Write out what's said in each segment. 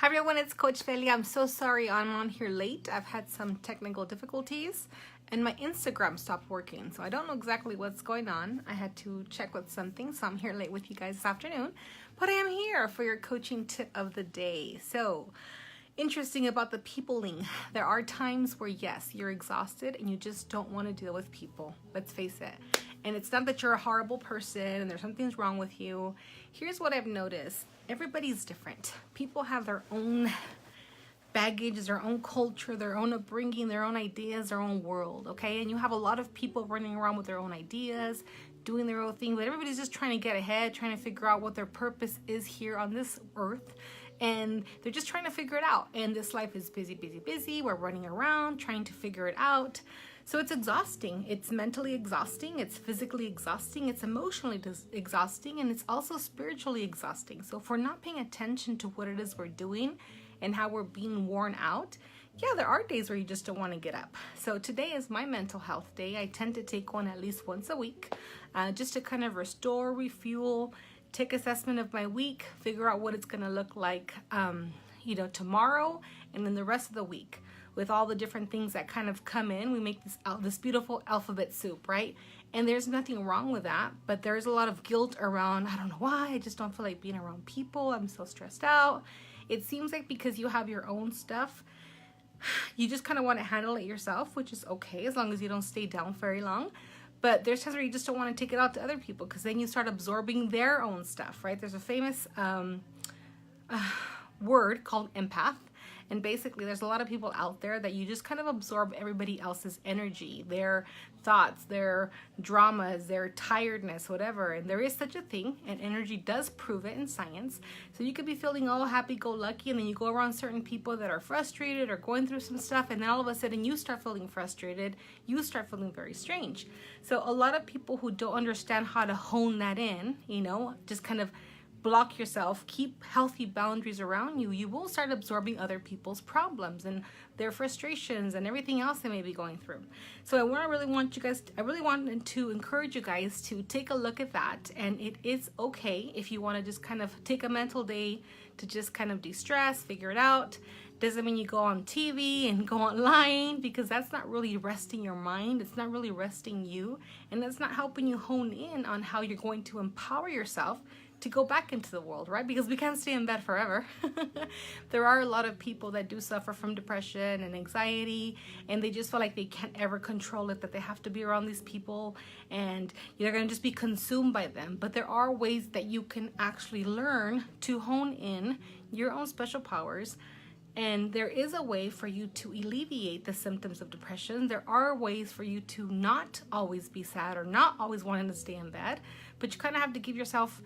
Hi everyone, it's Coach Velia. I'm so sorry I'm on here late. I've had some technical difficulties and my Instagram stopped working. So I don't know exactly what's going on. I had to check with something, so I'm here late with you guys this afternoon. But I am here for your coaching tip of the day. So, interesting about the peopling. There are times where yes, you're exhausted and you just don't want to deal with people. Let's face it. And it's not that you're a horrible person and there's something's wrong with you. Here's what I've noticed. Everybody's different. People have their own baggage, their own culture, their own upbringing, their own ideas, their own world, okay? And you have a lot of people running around with their own ideas, doing their own thing, but everybody's just trying to get ahead, trying to figure out what their purpose is here on this earth. And they're just trying to figure it out. And this life is busy, busy, busy. We're running around trying to figure it out. So it's exhausting. It's mentally exhausting. It's physically exhausting. It's emotionally exhausting. And it's also spiritually exhausting. So if we're not paying attention to what it is we're doing and how we're being worn out, yeah, there are days where you just don't want to get up. So today is my mental health day. I tend to take one at least once a week just to kind of restore, refuel, take assessment of my week, figure out what it's going to look like, tomorrow and then the rest of the week. With all the different things that kind of come in, we make this beautiful alphabet soup, right? And there's nothing wrong with that, but there's a lot of guilt around, I don't know why, I just don't feel like being around people, I'm so stressed out. It seems like because you have your own stuff, you just kind of want to handle it yourself, which is okay as long as you don't stay down very long. But there's times where you just don't want to take it out to other people because then you start absorbing their own stuff, right? There's a famous word called empath. And basically, there's a lot of people out there that you just kind of absorb everybody else's energy, their thoughts, their dramas, their tiredness, whatever. And there is such a thing, and energy does prove it in science. So you could be feeling all happy-go-lucky, and then you go around certain people that are frustrated or going through some stuff, and then all of a sudden you start feeling frustrated, you start feeling very strange. So a lot of people who don't understand how to hone that in, just kind of block yourself, keep healthy boundaries around you, you will start absorbing other people's problems and their frustrations and everything else they may be going through. So I really wanted to encourage you guys to take a look at that. And it is okay if you want to just kind of take a mental day to just kind of de-stress, figure it out. Doesn't mean you go on TV and go online, because that's not really resting your mind. It's not really resting you. And that's not helping you hone in on how you're going to empower yourself to go back into the world, right? Because we can't stay in bed forever. There are a lot of people that do suffer from depression and anxiety, and they just feel like they can't ever control it, that they have to be around these people and you're going to just be consumed by them. But there are ways that you can actually learn to hone in your own special powers. And there is a way for you to alleviate the symptoms of depression. There are ways for you to not always be sad or not always wanting to stay in bed, but you kind of have to give yourself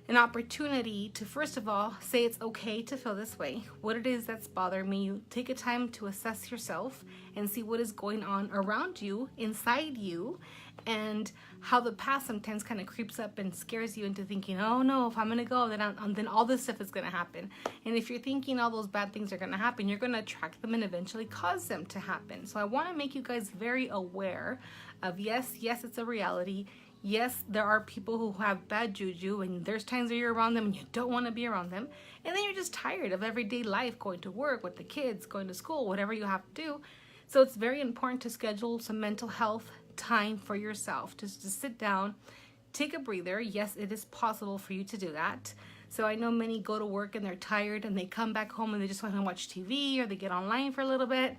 an opportunity to, first of all, say it's okay to feel this way. What it is that's bothering me, you take a time to assess yourself and see what is going on around you, inside you, and how the past sometimes kind of creeps up and scares you into thinking, oh no, if I'm gonna go, then all this stuff is gonna happen. And if you're thinking all those bad things are gonna happen, you're gonna attract them and eventually cause them to happen. So I wanna make you guys very aware of, yes, it's a reality. Yes, there are people who have bad juju, and there's times where you're around them and you don't want to be around them. And then you're just tired of everyday life, going to work with the kids, going to school, whatever you have to do. So it's very important to schedule some mental health time for yourself. Just to sit down, take a breather. Yes, it is possible for you to do that. So I know many go to work and they're tired and they come back home and they just want to watch TV, or they get online for a little bit.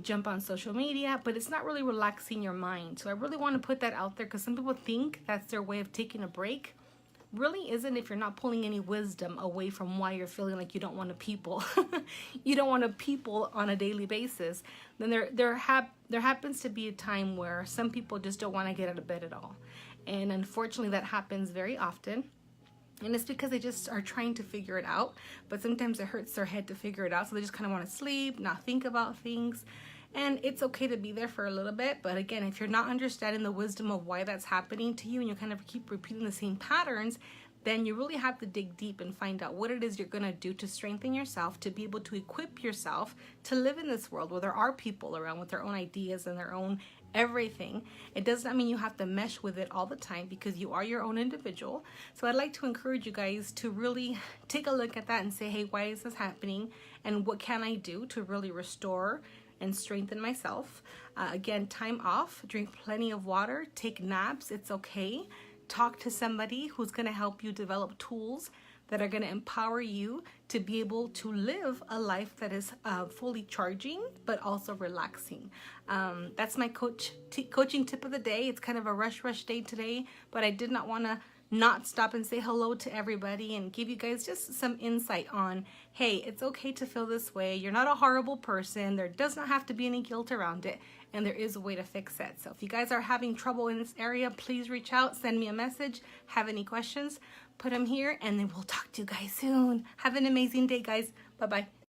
Jump on social media, but it's not really relaxing your mind. So I really want to put that out there, because some people think that's their way of taking a break. Really isn't, if you're not pulling any wisdom away from why you're feeling like you don't want to people. You don't want to people on a daily basis. Then there happens to be a time where some people just don't want to get out of bed at all. And unfortunately that happens very often. And it's because they just are trying to figure it out, but sometimes it hurts their head to figure it out. So they just kind of want to sleep, not think about things. And it's okay to be there for a little bit. But again, if you're not understanding the wisdom of why that's happening to you and you kind of keep repeating the same patterns, then you really have to dig deep and find out what it is you're going to do to strengthen yourself, to be able to equip yourself to live in this world where there are people around with their own ideas and their own everything. It does not mean you have to mesh with it all the time, because you are your own individual. So I'd like to encourage you guys to really take a look at that and say, hey, why is this happening? And what can I do to really restore and strengthen myself? Again, time off, drink plenty of water, take naps, it's okay. Talk to somebody who's going to help you develop tools that are going to empower you to be able to live a life that is fully charging, but also relaxing. That's my coaching tip of the day. It's kind of a rush day today, but I did not want to not stop and say hello to everybody and give you guys just some insight on, hey, it's okay to feel this way. You're not a horrible person. There does not have to be any guilt around it, and there is a way to fix it. So if you guys are having trouble in this area, please reach out, send me a message. Have any questions, put them here, and then we'll talk to you guys soon. Have an amazing day, guys. Bye-bye.